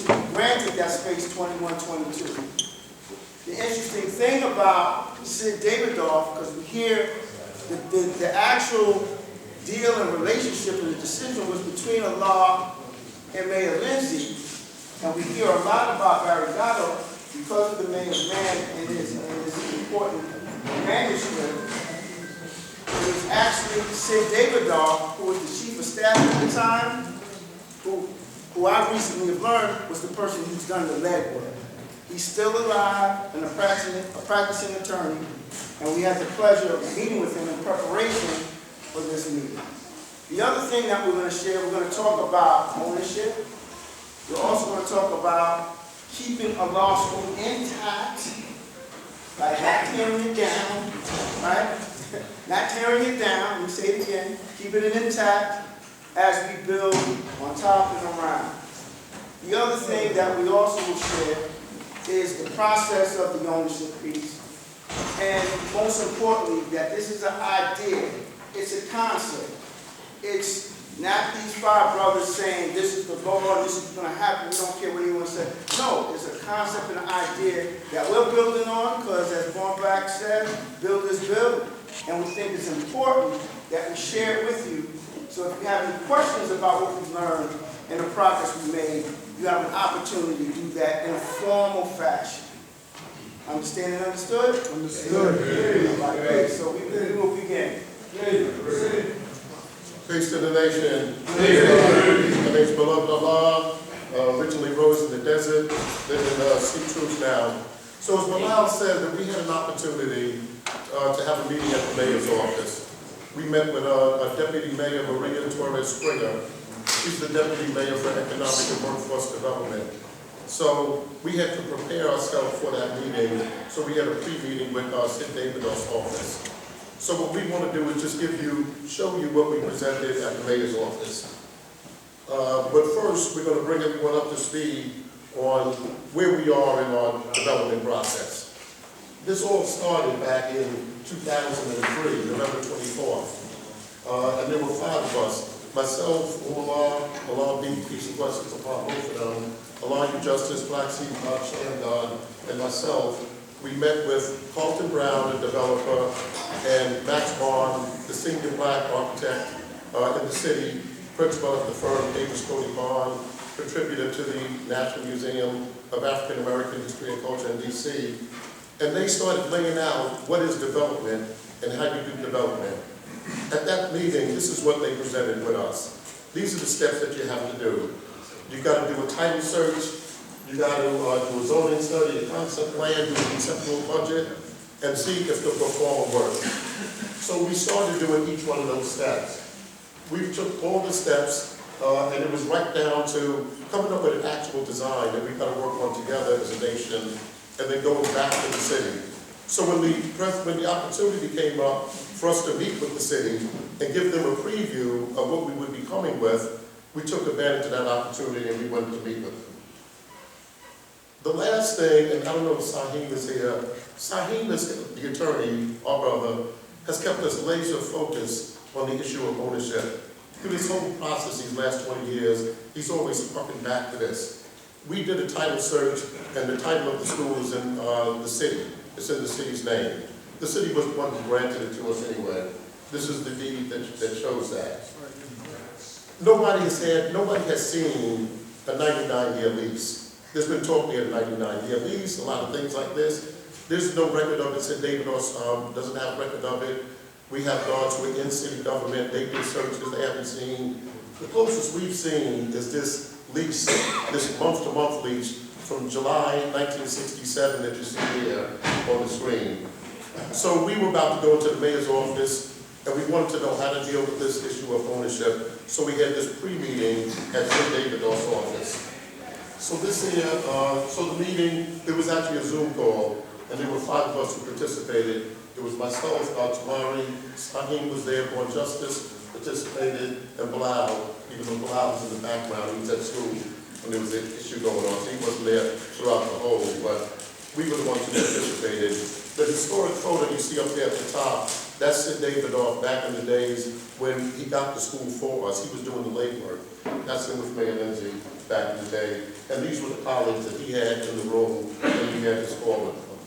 to be granted that space 2122. The interesting thing about Sid Davidoff, because we hear the actual deal and relationship and the decision was between Allah and Mayor Lindsay, and we hear a lot about Barry Gatto because of the mayor's man and his important manuscript. It was actually Sid Davidoff, who was the chief of staff at the time, who I recently have learned was the person who's done the legwork. He's still alive and a practicing attorney, and we had the pleasure of meeting with him in preparation for this meeting. The other thing that we're going to share, we're going to talk about ownership. We're also going to talk about keeping a law school intact, like not tearing it down, right? Not tearing it down, let me say it again, keeping it intact as we build on top and around. The other thing that we also will share is the process of the ownership piece. And most importantly, that this is an idea, it's a concept. It's not these five brothers saying this is the law, this is going to happen, we don't care what anyone says. No, it's a concept and an idea that we're building on because, as Bornback said, build is build. And we think it's important that we share it with you. So if you have any questions about what we've learned and the progress we made, you have an opportunity to do that in a formal fashion. Understand and understood? Understood. All right, great. So we will begin. Peace to the nation. The name's beloved Allah, originally rose in the desert, living in sea truth now. So as Bilal said, that we had an opportunity to have a meeting at the mayor's office. We met with Deputy Mayor Maria Torres Springer. She's the Deputy Mayor for Economic and Workforce Development. So we had to prepare ourselves for that meeting. So we had a pre-meeting with Sid Davidoff's office. So what we want to do is just show you what we presented at the mayor's office. But first, we're going to bring everyone up to speed on where we are in our development process. This all started back in 2003, November 24th. And there were five of us. Myself, Allah B, peace and blessings upon both of them, Allah U Justice, Black Sea, Shamdon, and myself. We met with Carlton Brown, the developer, and Max Bond, the senior black architect in the city, principal of the firm, Davis Cody Bond, contributor to the National Museum of African American History and Culture in DC. And they started laying out what is development and how you do development. At that meeting, this is what they presented with us. These are the steps that you have to do. You got to do a title search. You got to do a zoning study, a concept plan, do a conceptual budget, and see if the performer works. So we started doing each one of those steps. We took all the steps, and it was right down to coming up with an actual design that we've got to work on together as a nation, and then going back to the city. So when the opportunity came up for us to meet with the city and give them a preview of what we would be coming with, we took advantage of that opportunity and we went to meet with them. The last thing, and I don't know if Saheem is here, Saheem is the attorney, our brother, has kept us laser focused on the issue of ownership. Through this whole process these last 20 years, he's always harking back to this. We did a title search, and the title of the school is in the city. It's in the city's name. The city was the one who granted it to us anyway. This is the deed that shows that. Nobody has seen a 99-year lease. There's been talk here of a 99-year lease, a lot of things like this. There's no record of it. Sid Davidoff doesn't have record of it. We have gone to in city government. They did searches they haven't seen. The closest we've seen is this lease, this month-to-month lease from July 1967 that you see here on the screen. So we were about to go into the mayor's office, and we wanted to know how to deal with this issue of ownership. So we had this pre-meeting at Sid Davidoff's office. So this here, so the meeting, it was actually a Zoom call, and there were five of us who participated. It was myself, Tamari, Saheem was there, Born Justice participated, and Bilal, even though Bilal was in the background, he was at school when there was an issue going on, so he wasn't there throughout the whole, but we were the ones who participated. The historic photo you see up there at the top, that's Sid Davidoff back in the days when he got the school for us. He was doing the legwork. got in with Mayor Lindsay back in the day, and these were the colleagues that he had in the room when he had his call with them.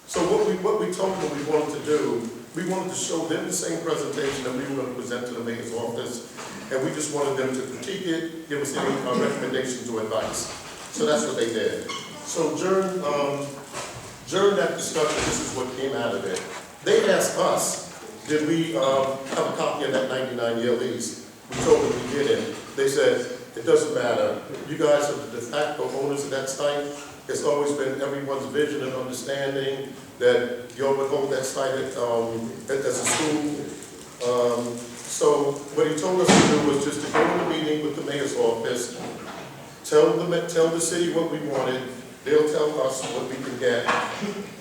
So what we told them we wanted to do, we wanted to show them the same presentation that we were going to present to the mayor's office, and we just wanted them to critique it, give us any recommendations or advice. So that's what they did. So during that discussion, this is what came out of it. They asked us, did we have a copy of that 99-year lease? We told them we didn't. They said, it doesn't matter. You guys are the de facto owners of that site. It's always been everyone's vision and understanding that y'all would hold that site as a school. So what he told us to do was just to go to the meeting with the mayor's office, tell the city what we wanted, they'll tell us what we can get,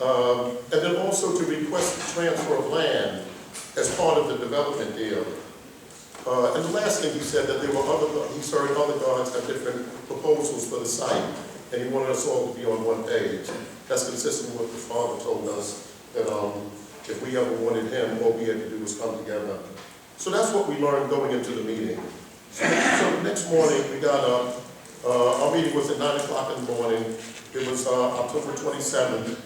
and then also to request the transfer of land as part of the development deal. And the last thing he said that there were he's heard other guards have different proposals for the site, and he wanted us all to be on one page. That's consistent with what the father told us, that if we ever wanted him, all we had to do was come together. So that's what we learned going into the meeting. So the next morning we got up, our meeting was at 9 o'clock in the morning. It was October 27th.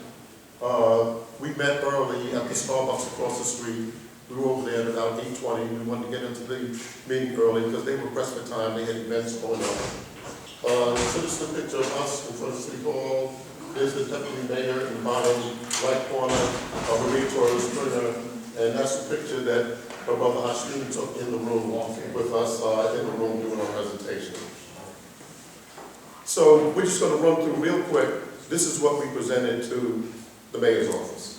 We met early at the Starbucks across the street. We were over there at about 8:20. We wanted to get into the meeting early because they were pressed for time. They had events going on. So this is a picture of us in front of City Hall. There's the deputy mayor in the bottom right corner of Marie Torres Springer. And that's the picture that my brother Hashim took in the room with us in the room doing our presentation. So we're just going to run through real quick. This is what we presented to the mayor's office.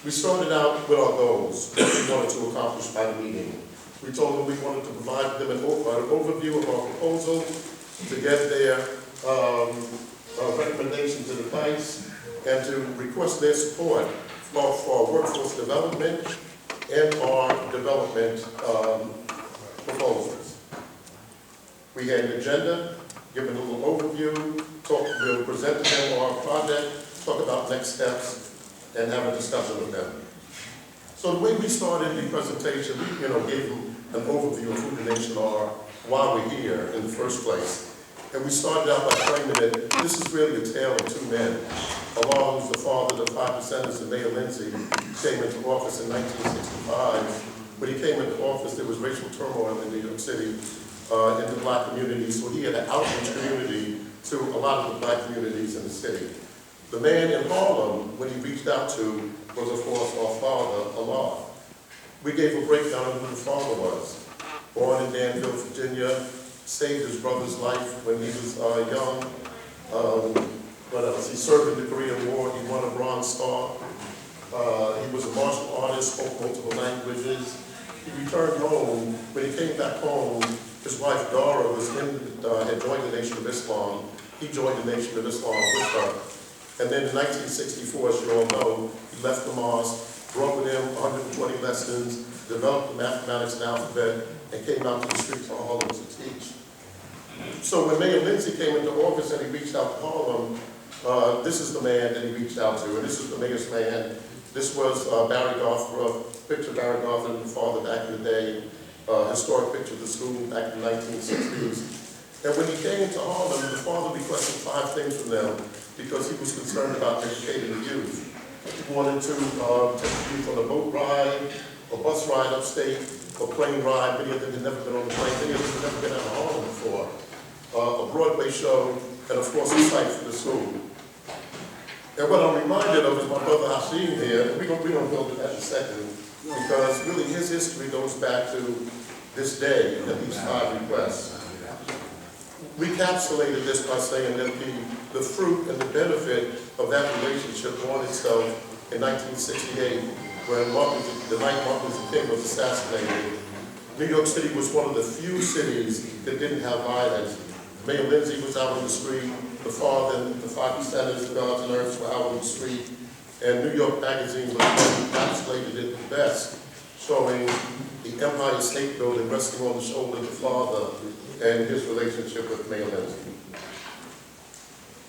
We started out with our goals, what we wanted to accomplish by the meeting. We told them we wanted to provide them an overview of our proposal to get their recommendations and advice, and to request their support for our workforce development and our development proposals. We had an agenda, give them a little overview, we'll present to them our project, talk about next steps, and have a discussion with them. So the way we started the presentation, we gave them an overview of who the nation are, why we're here in the first place. And we started out by framing it, this is really a tale of two men. Allah, who's the father of the 5%ers, and Mayor Lindsay, came into office in 1965. When he came into office, there was racial turmoil in New York City in the black community, so he had an outreach community to a lot of the black communities in the city. The man in Harlem, when he reached out to, was of course our father, Allah. We gave a breakdown of who the father was. Born in Danville, Virginia, saved his brother's life when he was young. What else? He served in the Korean War. He won a Bronze Star. He was a martial artist, spoke multiple languages. He returned home. When he came back home, his wife Dara had joined the Nation of Islam. He joined the Nation of Islam with her. And then in 1964, as you all know, he left the mosque, brought with him 120 lessons, developed the mathematics and alphabet, and came out to the streets of Harlem to teach. So when Mayor Lindsay came into office and he reached out to Harlem, this is the man that he reached out to, and this is the mayor's man. This was Barry Gothra, picture of Barry Gothra and the father back in the day, historic picture of the school back in the 1960s. And when he came to Harlem, the father requested 5 things from them because he was concerned about educating the youth. He wanted to take the youth on a boat ride, a bus ride upstate, a plane ride. Many of them had never been on a plane. Many of them had never been out of Harlem before. A Broadway show, and of course a site for the school. And what I'm reminded of is my brother Hashim here, and we're going to build it in a second, because really his history goes back to this day and these 5 requests. We encapsulated this by saying that the fruit and the benefit of that relationship won itself in 1968, when the night Martin Luther King was assassinated. New York City was one of the few cities that didn't have violence. Mayor Lindsay was out on the street, the father, the 5%ers, the Gods and Earths were out on the street, and New York Magazine was encapsulated it the best, showing the Empire State Building resting on the shoulder of the father and his relationship with Mayor Lindsay.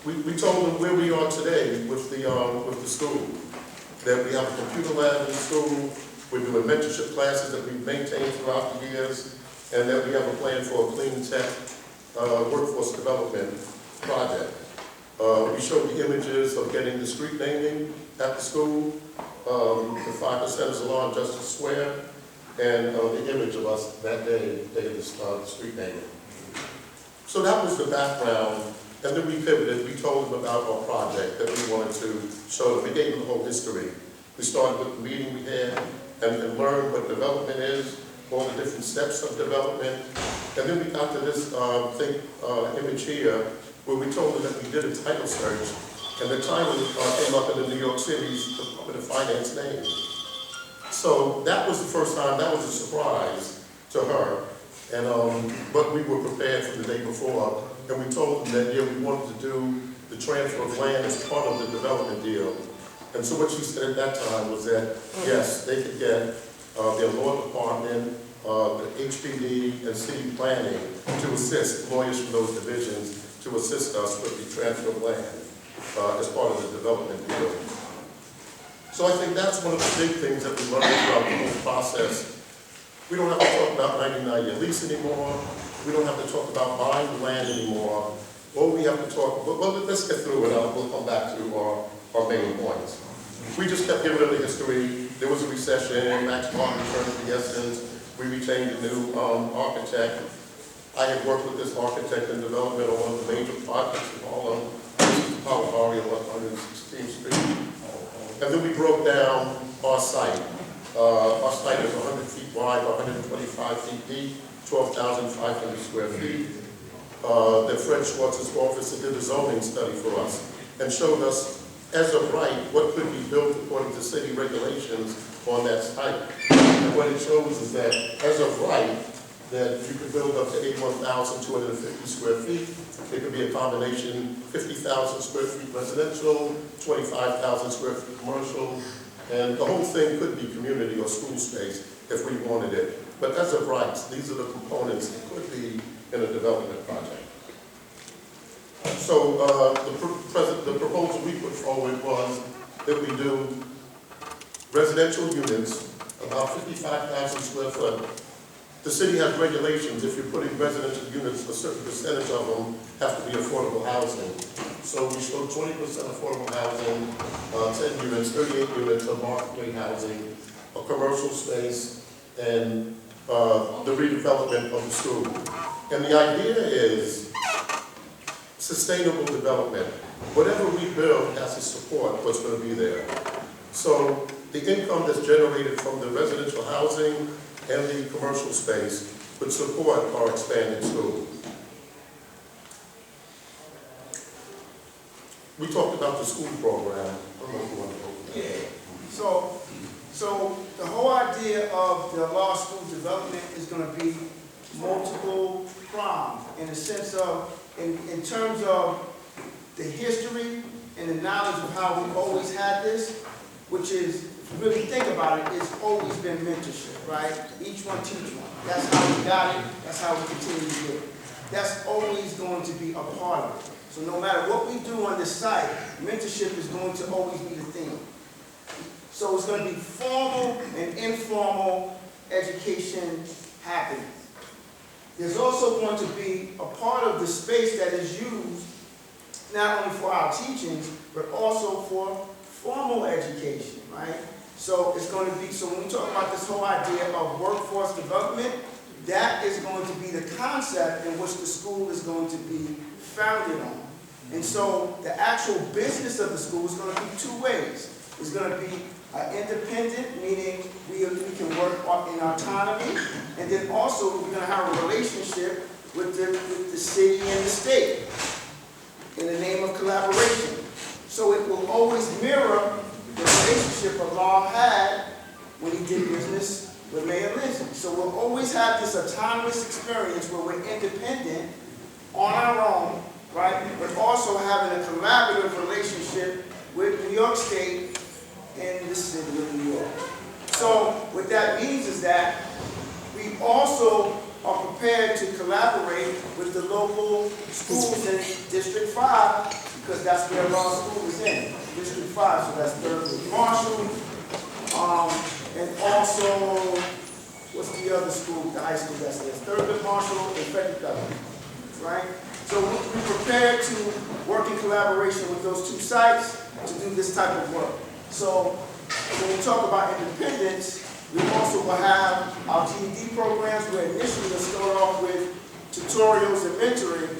We told them where we are today with the school, that we have a computer lab in the school, we're doing mentorship classes that we've maintained throughout the years, and that we have a plan for a clean tech workforce development project. We showed the images of getting the street naming at the school, the 5% is along Justice Square, and the image of us that day of the street naming. So that was the background, and then we pivoted. We told them about our project that we wanted to show them. We gave them the whole history. We started with the meeting we had and learned what development is, all the different steps of development. And then we got to this image here, where we told them that we did a title search, and the title came up in the New York City's Department of Finance name. So that was the first time, that was a surprise to her. And but we were prepared from the day before, and we told them that, yeah, we wanted to do the transfer of land as part of the development deal. And so what she said at that time was that, yes, they could get their law department, the HPD, and city planning to assist lawyers from those divisions to assist us with the transfer of land as part of the development deal. So I think that's one of the big things that we learned throughout the whole process. We don't have to talk about 99-year lease anymore. We don't have to talk about buying the land anymore. All we have to talk, well, let's get through it, and we'll come back to our main points. We just kept giving them the history. There was a recession, Max Martin returned to the essence. We retained a new architect. I had worked with this architect in development on one of the major projects in Harlem. This is the Power Area on 116th Street. And then we broke down our site. Our site is 100 feet wide, 125 feet deep, 12,500 square feet. That Fred Schwartz's office did a zoning study for us and showed us, as of right, what could be built according to city regulations on that site. And what it shows is that, as of right, that you could build up to 81,250 square feet. It could be a combination, 50,000 square feet residential, 25,000 square feet commercial, and the whole thing could be community or school space if we wanted it. But as of rights, these are the components that could be in a development project. So the proposal we put forward was that we do residential units, about 55,000 square foot. The city has regulations. If you're putting residential units, a certain percentage of them have to be affordable housing. So we showed 20% affordable housing, 10 units, 38 units of market rate housing, a commercial space, and the redevelopment of the school. And the idea is sustainable development. Whatever we build has to support what's going to be there. So the income that's generated from the residential housing and the commercial space would support our expanded school. We talked about the school program. I don't know if you want to go over that. Yeah. So the whole idea of the law school development is going to be multiple pronged in the sense of, in terms of the history and the knowledge of how we've always had this, which is, if you really think about it, it's always been mentorship, right? Each one teach one. That's how we got it. That's how we continue to do it. That's always going to be a part of it. So no matter what we do on this site, mentorship is going to always be the theme. So it's going to be formal and informal education happening. There's also going to be a part of the space that is used not only for our teachings, but also for formal education, right? So it's going to be, so when we talk about this whole idea of workforce development, that is going to be the concept in which the school is going to be founded on. And so the actual business of the school is going to be two ways. It's going to be independent, meaning we can work in autonomy, and then also we're going to have a relationship with the city and the state in the name of collaboration. So it will always mirror the relationship Allah had when he did business with Mayor Lindsay. So we'll always have this autonomous experience where we're independent on our own, right? But also having a collaborative relationship with New York State and the city of New York. So what that means is that we also are prepared to collaborate with the local schools in District 5, because that's where law school is in, District 5, so that's Thurgood Marshall, and also what's the other school, the high school that's there? Thurgood Marshall and Frederick Douglass, right? So we prepared to work in collaboration with those two sites to do this type of work. So when we talk about independence, we also will have our GED programs where initially we'll start off with tutorials and mentoring,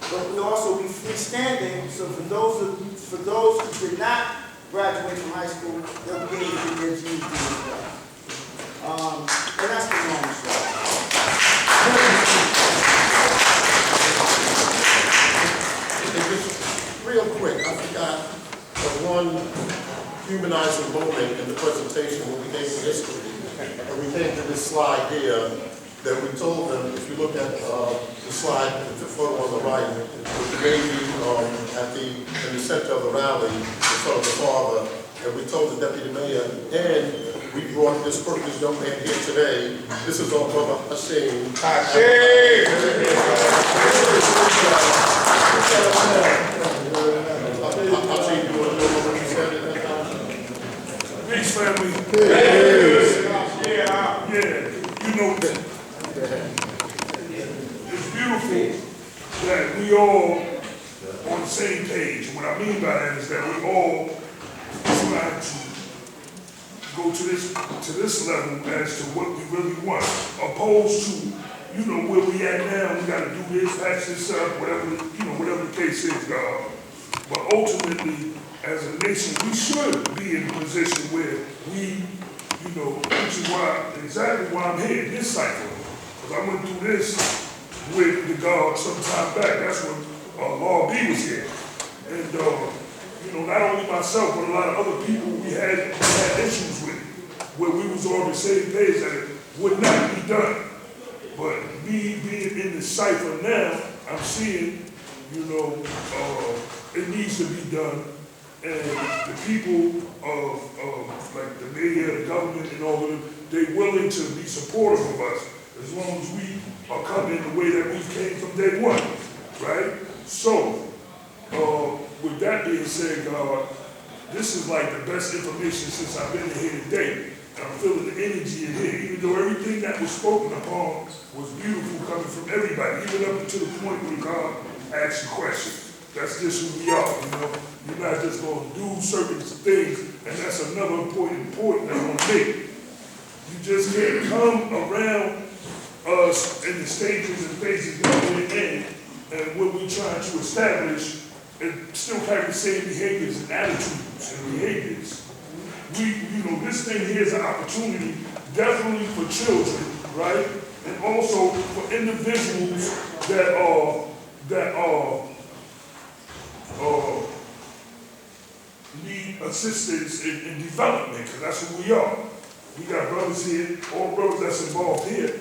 but we'll also be freestanding. So for those who did not graduate from high school, they'll be able to get their GED as well. And that's the normal stuff. Real quick, I forgot the one humanizing moment in the presentation when we came to history. And we came to this slide here that we told them, if you look at the slide, the photo on the right, with the baby in the center of the rally in front of the father, and we told the deputy mayor, and we brought this young man here today. This is our brother Hashim. Peace, family. Yeah, you know, it's beautiful that we all on the same page. What I mean by that is that we all trying to go to this level as to what we really want, opposed to, you know, where we at now. We got to do this, patch this up, whatever the case is, God. But ultimately, as a nation, we should be in a position where we, you know, which is exactly why I'm here in this cycle. Because I went through this with the God some time back. That's when Law B was here. And, you know, not only myself, but a lot of other people we had issues with, where we was on the same page that it would not be done. But me being in the cipher now, I'm seeing, you know, it needs to be done. And the people of like the mayor, the government, and all of them, they're willing to be supportive of us as long as we are coming the way that we came from day one, right? So, with that being said, this is like the best information since I've been here today. And I'm feeling the energy in here, even though everything that was spoken upon was beautiful coming from everybody, even up to the point where God asked a question. That's just who we are, you know. You're not just going to do certain things, and that's another important point that I want to make. You just can't come around us in the stages and phases that we're in, and what we're trying to establish, and still carry the same behaviors and attitudes and behaviors. You know, this thing here is an opportunity, definitely for children, right? And also for individuals that need assistance in development, because that's who we are. We got brothers here, all brothers that's involved here.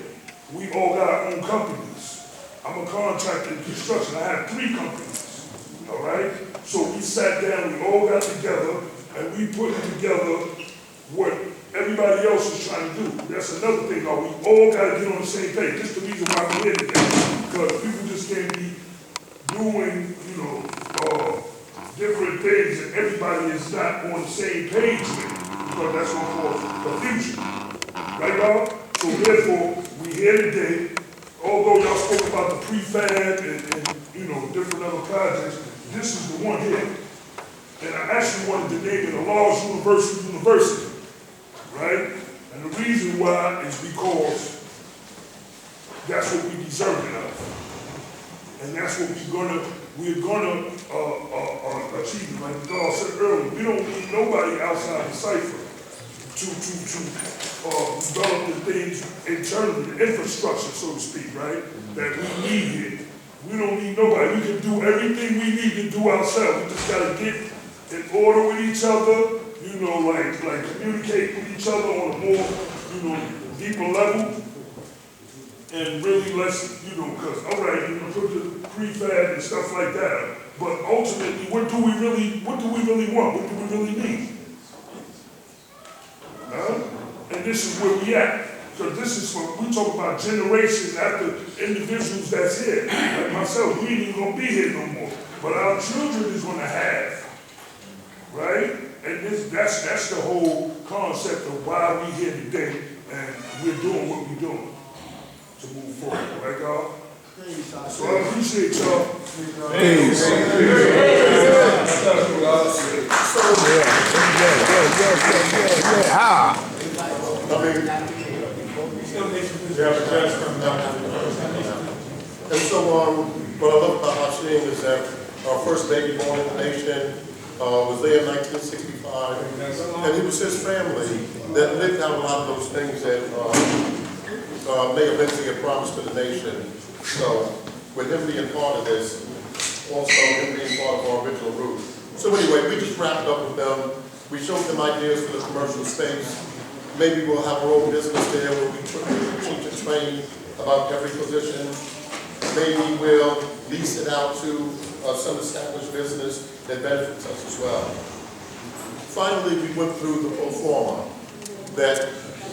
We all got our own companies. I'm a contractor in construction. I have 3 companies, all right? So we sat down, we all got together, and we put together what everybody else is trying to do. That's another thing, we all got to get on the same page. This is the reason why we're here today, because people just can't be doing, you know, different things and everybody is not on the same page with it, because that's what causes confusion. Right, y'all? So therefore, we here today, although y'all spoke about the prefab and you know, different other projects, this is the one here. And I actually wanted to name it a Laws University, right? And the reason why is because that's what we deserve it of. And that's what we're gonna achieve. Like God said earlier, we don't need nobody outside the cipher to develop the things internally, the infrastructure, so to speak, right? That we need here. We don't need nobody. We can do everything we need to do ourselves. We just gotta get in order with each other, you know, like communicate with each other on a more, you know, deeper level. And really let's, you know, because, all right, you know, put the prefab and stuff like that, but ultimately, what do we really want? What do we really need? And this is where we at. Because this is what we talk about generations after individuals that's here. Like myself, we ain't even gonna be here no more. But our children is gonna have, right? And that's the whole concept of why we here today. and we're doing what we're doing to move forward, right, God? So I appreciate y'all. And so, what I love about Hashim is that our first baby born in the nation was there in 1965, and it was his family that lived out a lot of those things that Mayor Lindsay had promised to the nation. So, with him being part of this, also him being part of our original route. So anyway, we just wrapped up with them. We showed them ideas for the commercial space. Maybe we'll have our own business there where we teach and train about every position. Maybe we'll lease it out to some established business that benefits us as well. Finally, we went through the pro forma that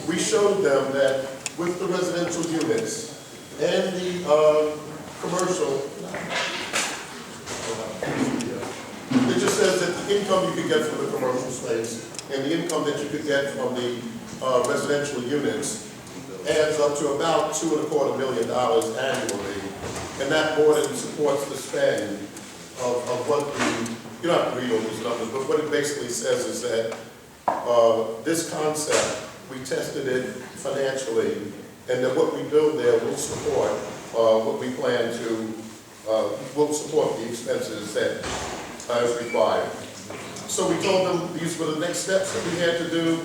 we showed them that with the residential units and the commercial, it just says that the income you could get from the commercial space and the income that you could get from the residential units adds up to about $2.25 million annually. And that more than supports the spend of what you don't have to read all these numbers, but what it basically says is that this concept, we tested it financially, and that what we build there will support what we plan to, will support the expenses that is required. So we told them these were the next steps that we had to do,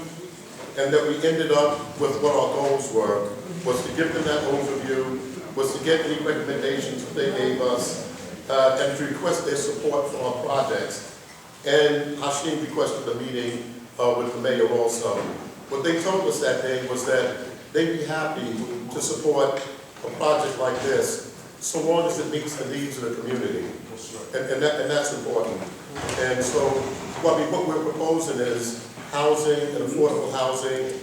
and that we ended up with what our goals were, was to give them that overview, was to get any recommendations that they gave us, and to request their support for our projects. And Hashim requested a meeting with the mayor also. What they told us that day was that they'd be happy to support a project like this, so long as it meets the needs of the community. And that's important. And so what we're proposing is housing and affordable housing,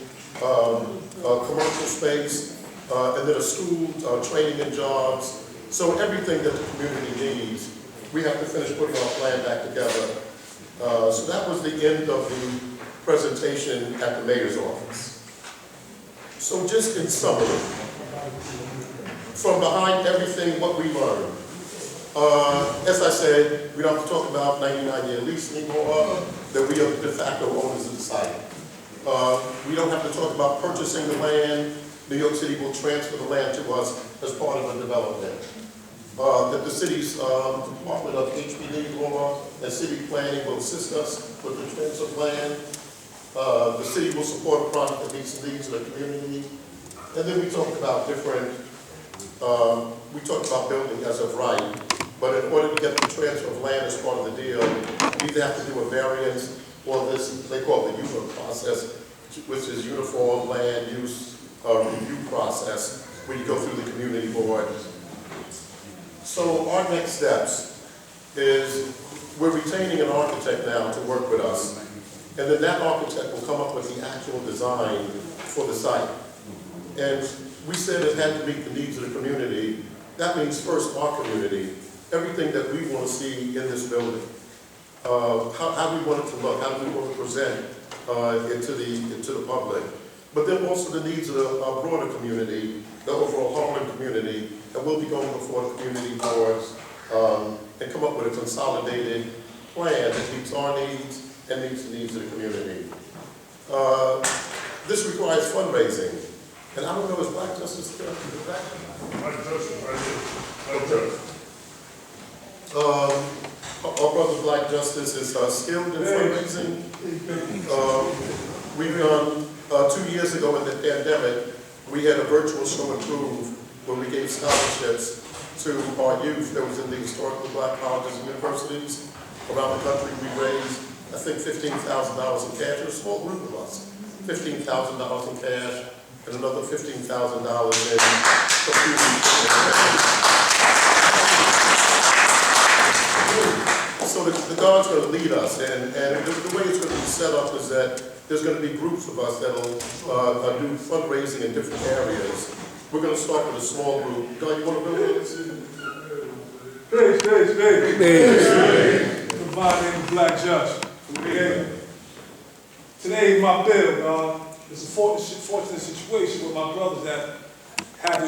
commercial space, and then a school, training and jobs. So everything that the community needs, we have to finish putting our plan back together. So that was the end of the presentation at the mayor's office. So just in summary, from behind everything, what we learned. As I said, we don't have to talk about 99-year lease anymore, that we are de facto owners of the site. We don't have to talk about purchasing the land. New York City will transfer the land to us as part of the development. That the city's Department of HPD law and city planning will assist us with the transfer plan. The city will support a project that meets the needs of the community. And then we talked about different, we talked about building as of right, but in order to get the transfer of land as part of the deal, we either have to do a variance or this, they call it the UFA process, which is Uniform Land Use Review Process, where you go through the community board. So our next steps is we're retaining an architect now to work with us, and then that architect will come up with the actual design for the site. And we said it had to meet the needs of the community. That means first our community, everything that we want to see in this building. How we want it to look, how we want to present into the public. But then also the needs of the broader community, the overall Harlem community, and we'll be going before the community boards and come up with a consolidated plan that meets our needs and meets the needs of the community. This requires fundraising. And I don't know, is Black Justice there? Black Justice, right here. Black Justice. Our brother Black Justice is skilled in fundraising. We've done 2 years ago in the pandemic, we had a virtual show and prove where we gave scholarships to our youth that was in the historically black colleges and universities around the country. We raised, I think, $15,000 in cash, a small group of us, $15,000 in cash and another $15,000 in So the God's going to lead us, and the way it's going to be set up is that there's going to be groups of us that will do fundraising in different areas. We're going to start with a small group. God, you want to build this? My name is Black Justice. Okay? Today is my bill, God. it's a fortunate situation with my brothers that have this